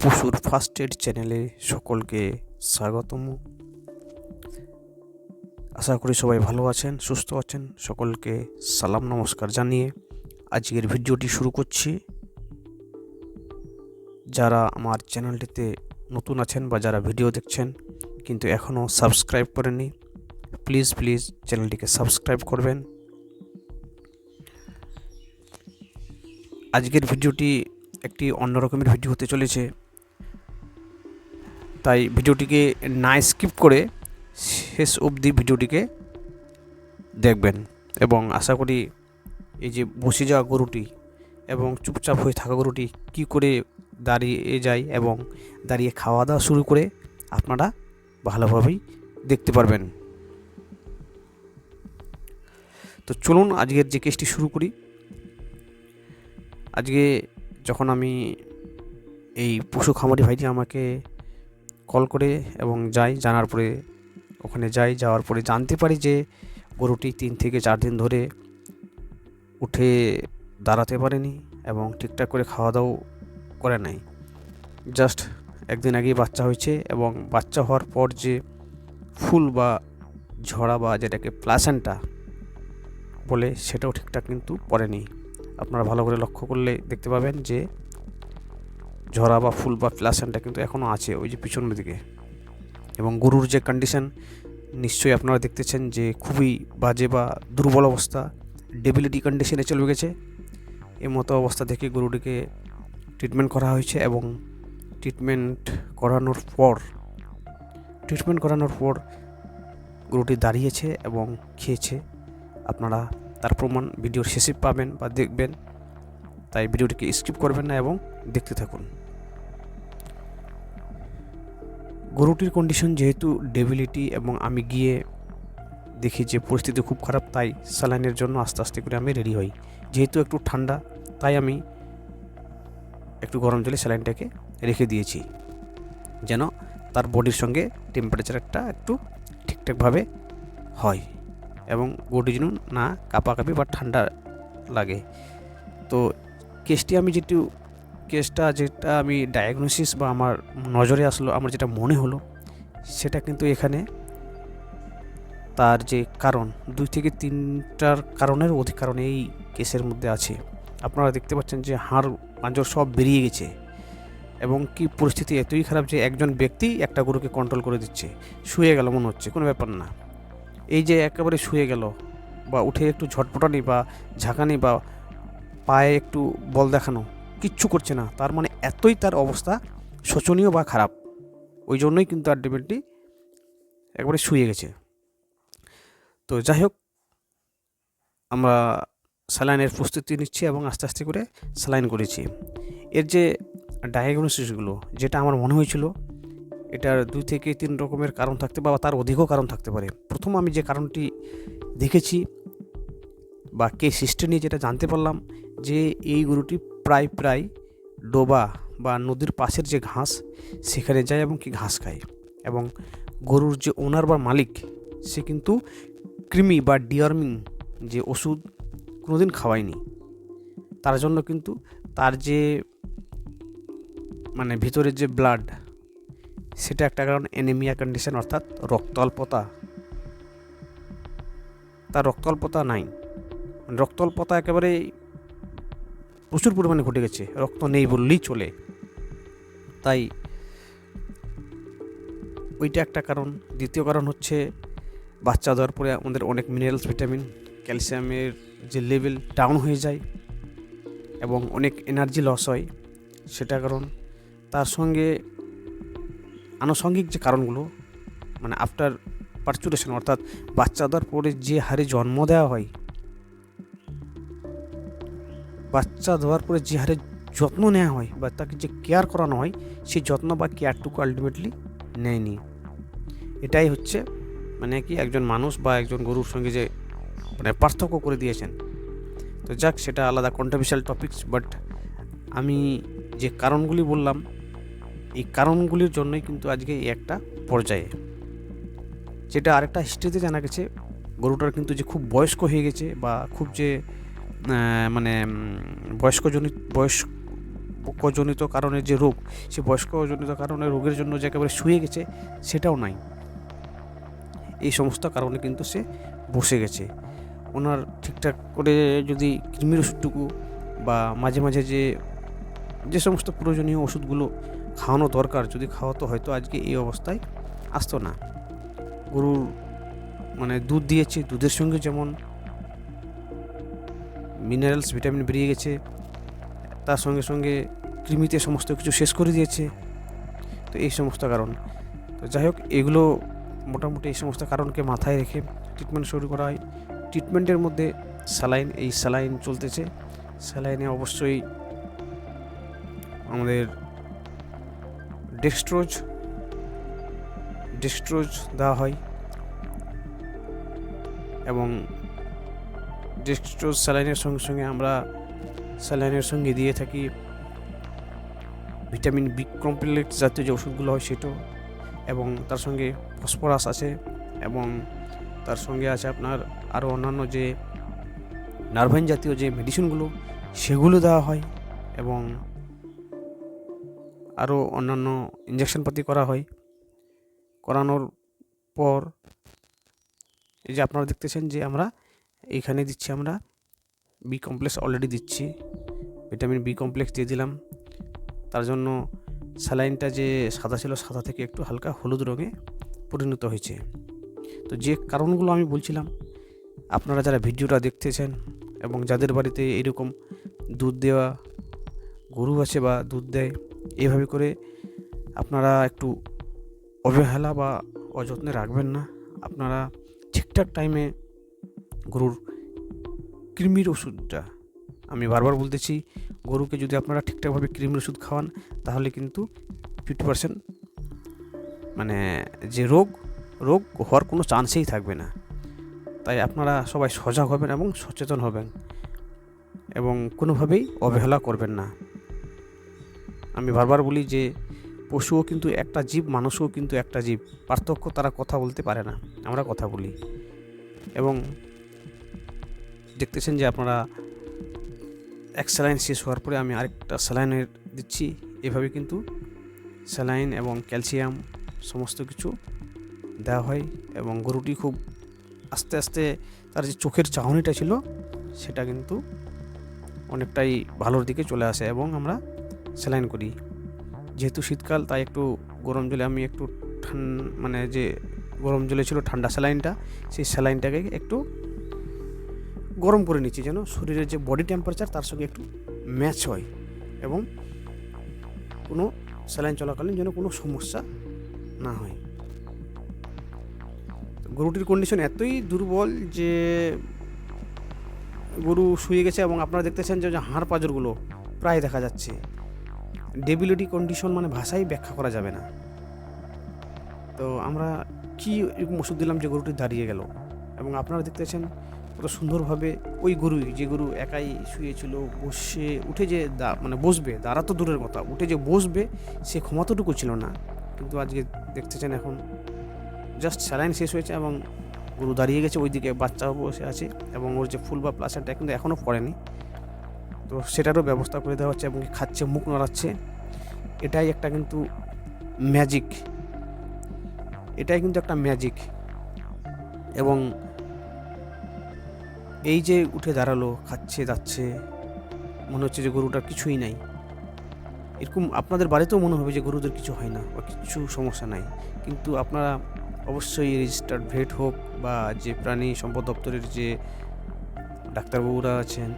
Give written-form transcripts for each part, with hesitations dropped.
পশুর first aid চ্যানেলে সকলকে স্বাগতম। আশা করি সবাই ভালো আছেন, সুস্থ আছেন। সকলকে সালাম নমস্কার জানিয়ে আজকের ভিডিওটি শুরু করছি। যারা আমার চ্যানেলটিতে নতুন আছেন বা যারা ভিডিও দেখছেন কিন্তু এখনও সাবস্ক্রাইব করেননি, প্লিজ চ্যানেলটিকে সাবস্ক্রাইব করবেন। আজকের ভিডিওটি একটি অন্যরকমের ভিডিও হতে চলেছে, তাই ভিডিওটিকে না স্কিপ করে শেষ অবধি ভিডিওটিকে দেখবেন এবং আশা করি এই যে বসে যাওয়া গরুটি এবং চুপচাপ হয়ে থাকা গরুটি কি করে দাঁড়িয়ে যায় এবং দাঁড়িয়ে খাওয়া দাওয়া শুরু করে আপনারা ভালোভাবেই দেখতে পারবেন। তো চলুন আজকের যে কেসটি শুরু করি। আজকে যখন আমি এই পশু খামারি ভাইটি আমাকে কল করে এবং জানার পরে ওখানে যাওয়ার পরে জানতে পারি যে গরুটি 3 থেকে 4 দিন ধরে উঠে দাঁড়াতে পারেনি এবং ঠিকঠাক করে খাওয়া দাওয়া করে নাই। জাস্ট একদিন আগেই বাচ্চা হয়েছে এবং বাচ্চা হওয়ার পর যে ফুল বা ঝরা বা যেটাকে প্লাসেন্টা বলে সেটাও ঠিকঠাক কিন্তু পড়েনি। আপনারা ভালো করে লক্ষ্য করলে দেখতে পাবেন যে ঝরা বা ফুল বা প্লাসেন্টা কিন্তু এখনও আছে ওই যে পিছনের দিকে। এবং গরুর যে কন্ডিশন নিশ্চয়ই আপনারা দেখতেছেন যে খুবই বাজে বা দুর্বল অবস্থা, ডেবিলিটি কন্ডিশনে চলে গেছে। এই মতো অবস্থা থেকে গরুটিকে ট্রিটমেন্ট করা হয়েছে এবং ট্রিটমেন্ট করানোর পর গরুটি দাঁড়িয়েছে এবং খেয়েছে। আপনারা তার প্রমাণ ভিডিওর শেষে পাবেন বা দেখবেন, তাই ভিডিওটিকে স্কিপ করবেন না এবং দেখতে থাকুন। গরুটির কন্ডিশন যেহেতু ডেবিলিটি এবং আমি গিয়ে দেখি যে পরিস্থিতি খুব খারাপ, তাই স্যালাইনের জন্য আস্তে আস্তে করে আমি রেডি হই। যেহেতু একটু ঠান্ডা তাই আমি একটু গরম জলে স্যালাইনটাকে রেখে দিয়েছি যেন তার বডির সঙ্গে টেম্পারেচারটা একটু ঠিকঠাকভাবে হয় এবং গরুটি যেন না কাঁপাকাঁপি বা ঠান্ডা লাগে। তো কেসটা যেটা আমি ডায়াগনোসিস বা আমার নজরে আসলো, আমার যেটা মনে হলো সেটা কিন্তু এখানে তার যে কারণ 2 থেকে 3টার কারণের অধিক কারণ এই কেসের মধ্যে আছে। আপনারা দেখতে পাচ্ছেন যে হাড় পাঁজর সব বেরিয়ে গেছে এবং কি পরিস্থিতি এতই খারাপ যে একজন ব্যক্তি একটা গরুকে কন্ট্রোল করে দিচ্ছে। শুয়ে গেল মনে হচ্ছে, কোনো ব্যাপার না। এই যে একেবারে শুয়ে গেল বা উঠে একটু ঝটপটানি বা ঝাঁকানি বা পায়ে একটু বল দেখানো কিচ্ছু করছে না, তার মানে এতই তার অবস্থা শোচনীয় বা খারাপ। ওই জন্যই কিন্তু আলটিমেটলি একবারে শুয়ে গেছে। তো যাই হোক, আমরা স্যালাইনের প্রস্তুতি নিচ্ছি এবং আস্তে আস্তে করে স্যালাইন করেছি। এর যে ডায়াগনোসিসগুলো যেটা আমার মনে হয়েছিল, এটার 2 থেকে 3 রকমের কারণ থাকতে বা তার অধিকও কারণ থাকতে পারে। প্রথম আমি যে কারণটি দেখেছি বা কেস হিস্ট্রি নিয়ে যেটা জানতে পারলাম যে এই গরুটি প্রায় ডোবা বা নদীর পাশের যে ঘাস সেখানে যায় এবং কি ঘাস খায় এবং গরুর যে ওনার বা মালিক সে কিন্তু কৃমি বা ডিওয়ার্মিং যে ওষুধ কোনোদিন খাওয়ায়নি। তার জন্য কিন্তু তার যে মানে ভিতরের যে ব্লাড সেটা একটা কারণ অ্যানিমিয়া কন্ডিশন, অর্থাৎ রক্ত অল্পতা নাই, রক্ত অল্পতা একেবারে প্রচুর পরিমাণে ঘটে গেছে, রক্ত নেই বললেই চলে। তাই ওইটা একটা কারণ। দ্বিতীয় কারণ হচ্ছে বাচ্চা দেওয়ার পরে আমাদের অনেক মিনারেলস, ভিটামিন, ক্যালসিয়ামের যে লেভেল ডাউন হয়ে যায় এবং অনেক এনার্জি লস হয়, সেটা কারণ। তার সঙ্গে আনুষঙ্গিক যে কারণগুলো মানে আফটার পার্চুরেশন, অর্থাৎ বাচ্চা দেওয়ার পরে যে হারে জন্ম দেওয়া হয়, বাচ্চা দেওয়ার পরে যে হারে যত্ন নেওয়া হয় বা তাকে যে কেয়ার করানো হয়, সেই যত্ন বা কেয়ারটুকু আলটিমেটলি নেয়নি। এটাই হচ্ছে মানে কি একজন মানুষ বা একজন গরুর সঙ্গে যে মানে পার্থক্য করে দিয়েছেন। তো যাক, সেটা আলাদা কন্ট্রোভার্সিয়াল টপিকস, বাট আমি যে কারণগুলি বললাম এই কারণগুলির জন্যই কিন্তু আজকে এই একটা পর্যায়ে। যেটা আরেকটা হিস্ট্রিতে জানা গেছে, গরুটার কিন্তু যে খুব বয়স্ক হয়ে গেছে বা খুব যে মানে বয়স্কজনিত কারণে যে রোগ, সে বয়স্কজনিত কারণে রোগের জন্য যে একেবারে শুয়ে গেছে সেটাও নাই। এই সমস্ত কারণে কিন্তু সে বসে গেছে। ওনার ঠিকঠাক করে যদি কৃমির ওষুধটুকু বা মাঝে মাঝে যে সমস্ত প্রয়োজনীয় ওষুধগুলো খাওয়ানো দরকার যদি খাওয়াতো, হয়তো আজকে এই অবস্থায় আসতো না। গরুর মানে দুধ দিয়েছে, দুধের সঙ্গে যেমন মিনারেলস ভিটামিন বেরিয়ে গেছে, তার সঙ্গে সঙ্গে কৃমিতে সমস্ত কিছু শেষ করে দিয়েছে। তো এই সমস্ত কারণ, তো যাই হোক, এগুলো মোটামুটি এই সমস্ত কারণকে মাথায় রেখে ট্রিটমেন্ট শুরু করা হয়। ট্রিটমেন্টের মধ্যে স্যালাইন, এই স্যালাইন চলতেছে। স্যালাইনে অবশ্যই আমাদের ডেক্সট্রোজ দেওয়া হয়, এবং ডেক্সট্রোজ স্যালাইনের সঙ্গে সঙ্গে আমরা স্যালাইনের সঙ্গে দিয়ে থাকি ভিটামিন বি কমপ্লেক্স জাতীয় যে ওষুধগুলো হয় সেটাও, এবং তার সঙ্গে ফসফরাস আছে, এবং তার সঙ্গে আছে আপনার আরও অন্যান্য যে নার্ভাইন জাতীয় যে মেডিসিনগুলো সেগুলো দেওয়া হয়, এবং আরও অন্যান্য ইঞ্জেকশনপাতি করা হয়। করানোর পর এই যে আপনারা দেখতেছেন যে আমরা এইখানে দিচ্ছি, আমরা বি কমপ্লেক্স অলরেডি দিচ্ছি, ভিটামিন বি কমপ্লেক্স দিয়ে দিলাম। তার জন্য স্যালাইনটা যে সাদা ছিল, সাদা থেকে একটু হালকা হলুদ রঙে পরিণত হয়েছে। তো যে কারণগুলো আমি বলছিলাম, আপনারা যারা ভিডিওটা দেখতেছেন এবং যাদের বাড়িতে এরকম দুধ দেওয়া গরু আছে বা দুধ দেয়, এভাবে করে আপনারা একটু অবহেলা বা অযত্নে রাখবেন না। আপনারা ঠিকঠাক টাইমে গরুর কৃমির ওষুধটা, আমি বারবার বলতেছি, গরুকে যদি আপনারা ঠিকঠাকভাবে কৃমির ওষুধ খাওয়ান, তাহলে কিন্তু 50% মানে যে রোগ হওয়ার কোনো চান্সেই থাকবে না। তাই আপনারা সবাই সজাগ হবেন এবং সচেতন হবেন, এবং কোনোভাবেই অবহেলা করবেন না। আমি বারবার বলি যে পশুও কিন্তু একটা জীব, মানুষও কিন্তু একটা জীব, পার্থক্য তারা কথা বলতে পারে না, আমরা কথা বলি। এবং দেখতেছেন যে আপনারা এক স্যালাইন শেষ হওয়ার পরে আমি আরেকটা স্যালাইনের দিচ্ছি। এভাবে কিন্তু স্যালাইন এবং ক্যালসিয়াম সমস্ত কিছু দেওয়া হয়, এবং গরুটি খুব আস্তে আস্তে তার যে চোখের চাহনিটা ছিল সেটা কিন্তু অনেকটাই ভালোর দিকে চলে আসে, এবং আমরা স্যালাইন করি। যেহেতু শীতকাল, তাই একটু গরম জলে আমি একটু মানে যে গরম জলে ছিল ঠান্ডা স্যালাইনটা, সেই স্যালাইনটাকে একটু গরম করে নিচ্ছি, যেন শরীরের যে বডি টেম্পারেচার তার সঙ্গে একটু ম্যাচ হয়, এবং কোনো স্যালাইন চলাকালীন যেন কোনো সমস্যা না হয়। গরুটির কন্ডিশন এতই দুর্বল যে গরু শুয়ে গেছে, এবং আপনারা দেখতেছেন যে হাড় পাঁজরগুলো প্রায় দেখা যাচ্ছে। ডেবিলিটি কন্ডিশন মানে ভাষায় ব্যাখ্যা করা যাবে না। তো আমরা কি এরকম ওষুধ দিলাম যে গরুটি দাঁড়িয়ে গেল, এবং আপনারা দেখতেছেন কত সুন্দরভাবে ওই যে গরু একাই শুয়েছিল, বসে উঠে যে মানে বসবে, দাঁড়া তো দূরের কথা, উঠে যে বসবে সে ক্ষমতাটুকু ছিল না। কিন্তু আজকে দেখতেছেন এখন জাস্ট স্যালাইন শেষ হয়েছে এবং গরু দাঁড়িয়ে গেছে, ওইদিকে বাচ্চাও বসে আছে, এবং ওর যে ফুল বা প্লাসেন্টা কিন্তু এখনও পড়েনি, তো সেটারও ব্যবস্থা করে দেওয়া হচ্ছে, এবং খাচ্ছে, মুখ নড়াচ্ছে। এটাই একটা কিন্তু ম্যাজিক, এটাই কিন্তু একটা ম্যাজিক। এবং এই যে উঠে দাঁড়ালো, খাচ্ছে, যাচ্ছে, মনে হচ্ছে যে গরুটার কিছুই নাই। এরকম আপনাদের বাড়িতেও মনে হবে যে গরুদের কিছু হয় না বা কিছু সমস্যা নাই, কিন্তু আপনারা অবশ্যই রেজিস্টার্ড ভেট হোক বা যে প্রাণী সম্পদ দপ্তরের যে ডাক্তারবাবুরা আছেন,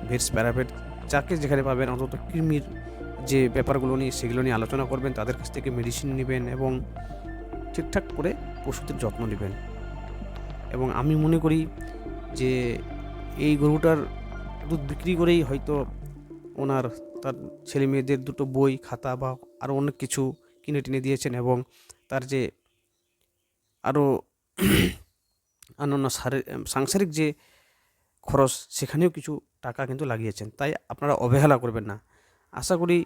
ভেটস, প্যারাভেট, যাকে যেখানে পাবেন, অন্তত কৃমির যে ব্যাপারগুলো নিয়ে সেগুলো নিয়ে আলোচনা করবেন, তাদের কাছ থেকে মেডিসিন নেবেন, এবং ঠিকঠাক করে পশুদের যত্ন নেবেন। এবং আমি মনে করি যে এই গরুটার দুধ বিক্রি করেই হয়তো ওনার তার ছেলে মেয়েদের দুটো বই, খাতা বা আরও অনেক কিছু কিনে টিনে দিয়েছেন, এবং তার যে আরও অন্যান্য সাংসারিক যে খরচ সেখানেও কিছু টাকা কিন্তু লাগিয়েছেন। তাই আপনারা অবহেলা করবেন না। আশা করি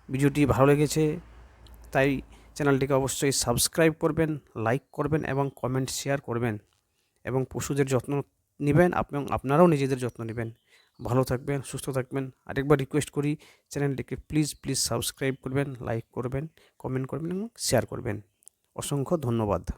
ভিডিওটি ভালো লেগেছে, তাই চ্যানেলটিকে অবশ্যই সাবস্ক্রাইব করবেন, লাইক করবেন এবং কমেন্ট শেয়ার করবেন, এবং পশুদের যত্ন নেবেন, আপনারাও নিজেদের যত্ন নেবেন। ভালো থাকবেন, সুস্থ থাকবেন। আরেকবার রিকোয়েস্ট করি, চ্যানেলটিকে প্লিজ সাবস্ক্রাইব করবেন, লাইক করবেন, কমেন্ট করবেন এবং শেয়ার করবেন। অসংখ্য ধন্যবাদ।